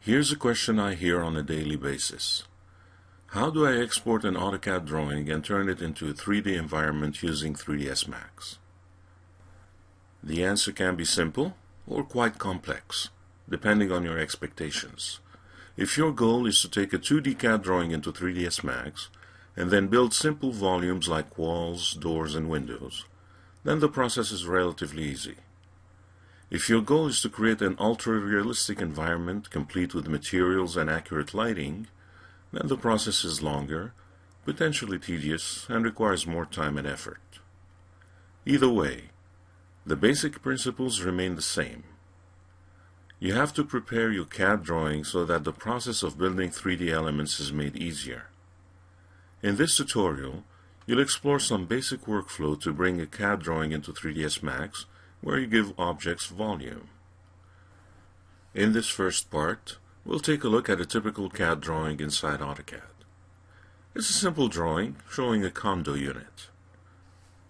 Here's a question I hear on a daily basis. How do I export an AutoCAD drawing and turn it into a 3D environment using 3ds Max? The answer can be simple or quite complex, depending on your expectations. If your goal is to take a 2D CAD drawing into 3ds Max and then build simple volumes like walls, doors, and windows, then the process is relatively easy. If your goal is to create an ultra-realistic environment complete with materials and accurate lighting, then the process is longer, potentially tedious, and requires more time and effort. Either way, the basic principles remain the same. You have to prepare your CAD drawing so that the process of building 3D elements is made easier. In this tutorial, you'll explore some basic workflow to bring a CAD drawing into 3ds Max, where you give objects volume. In this first part, we'll take a look at a typical CAD drawing inside AutoCAD. It's a simple drawing showing a condo unit.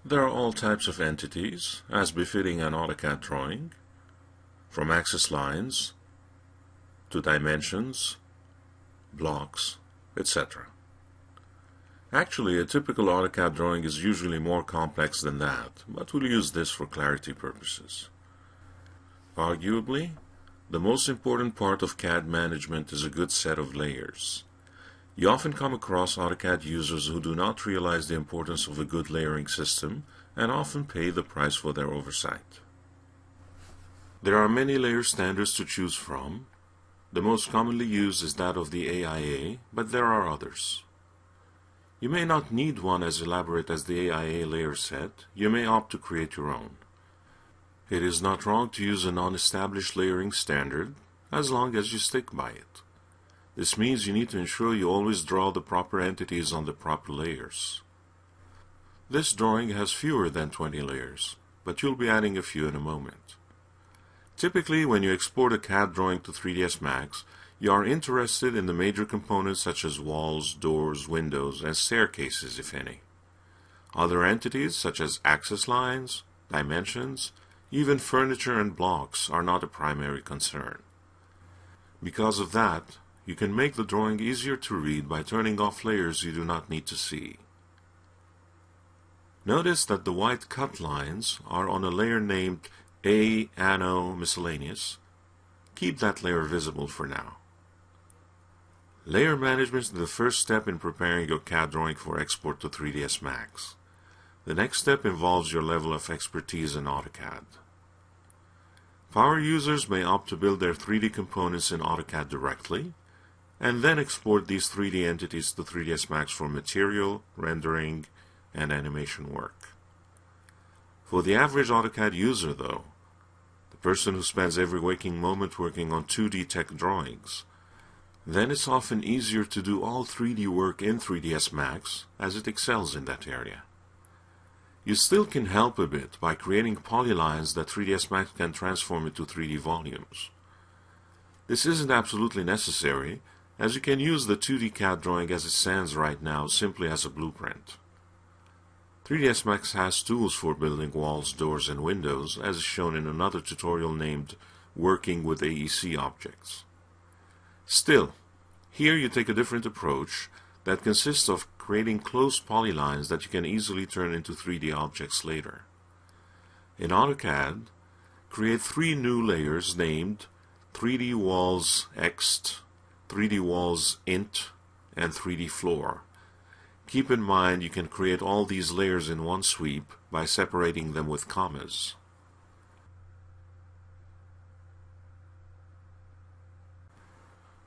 There are all types of entities, as befitting an AutoCAD drawing, from axis lines to dimensions, blocks, etc. Actually, a typical AutoCAD drawing is usually more complex than that, but we'll use this for clarity purposes. Arguably, the most important part of CAD management is a good set of layers. You often come across AutoCAD users who do not realize the importance of a good layering system and often pay the price for their oversight. There are many layer standards to choose from. The most commonly used is that of the AIA, but there are others. You may not need one as elaborate as the AIA layer set. You may opt to create your own. It is not wrong to use a non-established layering standard, as long as you stick by it. This means you need to ensure you always draw the proper entities on the proper layers. This drawing has fewer than 20 layers, but you'll be adding a few in a moment. Typically, when you export a CAD drawing to 3ds Max, you are interested in the major components such as walls, doors, windows, and staircases, if any. Other entities such as axis lines, dimensions, even furniture and blocks are not a primary concern. Because of that, you can make the drawing easier to read by turning off layers you do not need to see. Notice that the white cut lines are on a layer named A Anno Miscellaneous. Keep that layer visible for now. Layer management is the first step in preparing your CAD drawing for export to 3ds Max. The next step involves your level of expertise in AutoCAD. Power users may opt to build their 3D components in AutoCAD directly, and then export these 3D entities to 3ds Max for material, rendering, and animation work. For the average AutoCAD user, though, the person who spends every waking moment working on 2D tech drawings, then it's often easier to do all 3D work in 3ds Max, as it excels in that area. You still can help a bit by creating polylines that 3ds Max can transform into 3D volumes. This isn't absolutely necessary, as you can use the 2D CAD drawing as it stands right now simply as a blueprint. 3ds Max has tools for building walls, doors, and windows, as is shown in another tutorial named Working with AEC Objects. Still, here you take a different approach that consists of creating closed polylines that you can easily turn into 3D objects later. In AutoCAD, create 3 new layers named 3D Walls Ext, 3D Walls Int, and 3D Floor. Keep in mind you can create all these layers in one sweep by separating them with commas.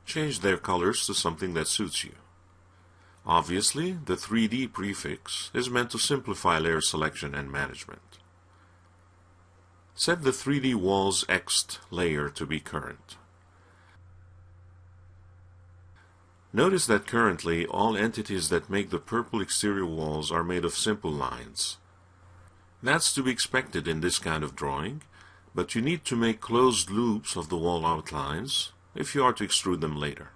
Change their colors to something that suits you. Obviously, the 3D prefix is meant to simplify layer selection and management. Set the 3D Walls Ext layer to be current. Notice that currently all entities that make the purple exterior walls are made of simple lines. That's to be expected in this kind of drawing, but you need to make closed loops of the wall outlines if you are to extrude them later.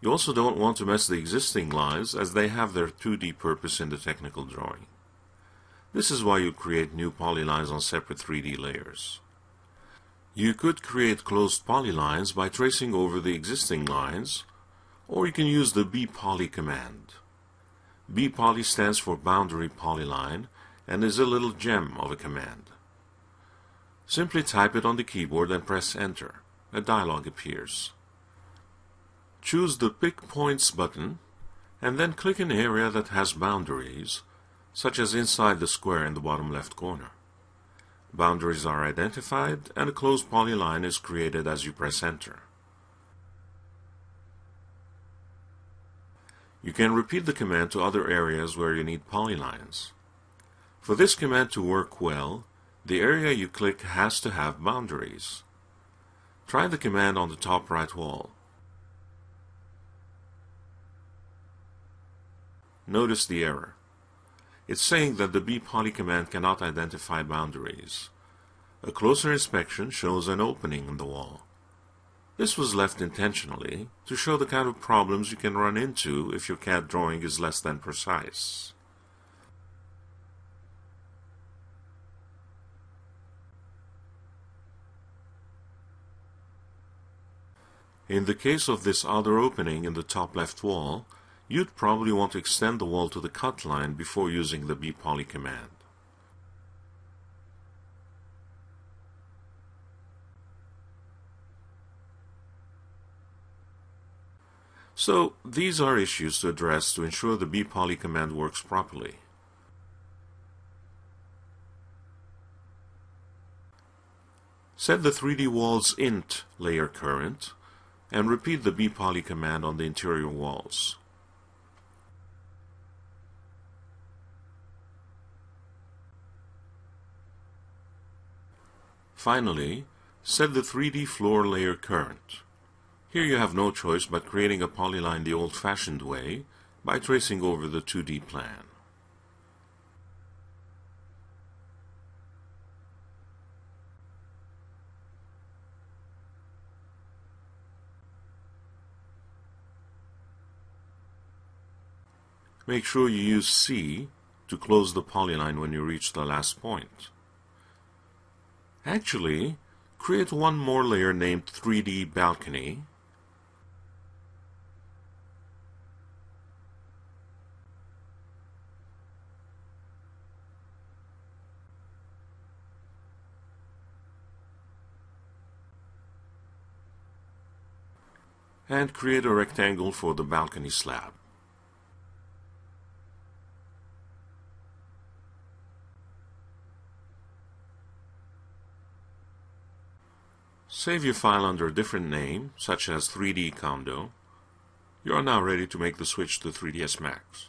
You also don't want to mess the existing lines, as they have their 2D purpose in the technical drawing. This is why you create new polylines on separate 3D layers. You could create closed polylines by tracing over the existing lines, or you can use the bpoly command. Bpoly stands for boundary polyline and is a little gem of a command. Simply type it on the keyboard and press Enter. A dialog appears. Choose the Pick Points button and then click an area that has boundaries, such as inside the square in the bottom left corner. Boundaries are identified and a closed polyline is created as you press Enter. You can repeat the command to other areas where you need polylines. For this command to work well, the area you click has to have boundaries. Try the command on the top right wall. Notice the error. It's saying that the bpoly command cannot identify boundaries. A closer inspection shows an opening in the wall. This was left intentionally to show the kind of problems you can run into if your CAD drawing is less than precise. In the case of this other opening in the top left wall, you'd probably want to extend the wall to the cut line before using the bpoly command. So, these are issues to address to ensure the bpoly command works properly. Set the 3D wall's int layer current and repeat the bpoly command on the interior walls. Finally, set the 3D floor layer current. Here you have no choice but creating a polyline the old-fashioned way by tracing over the 2D plan. Make sure you use C to close the polyline when you reach the last point. Actually, create one more layer named 3D balcony and create a rectangle for the balcony slab. Save your file under a different name, such as 3D Condo. You are now ready to make the switch to 3ds Max.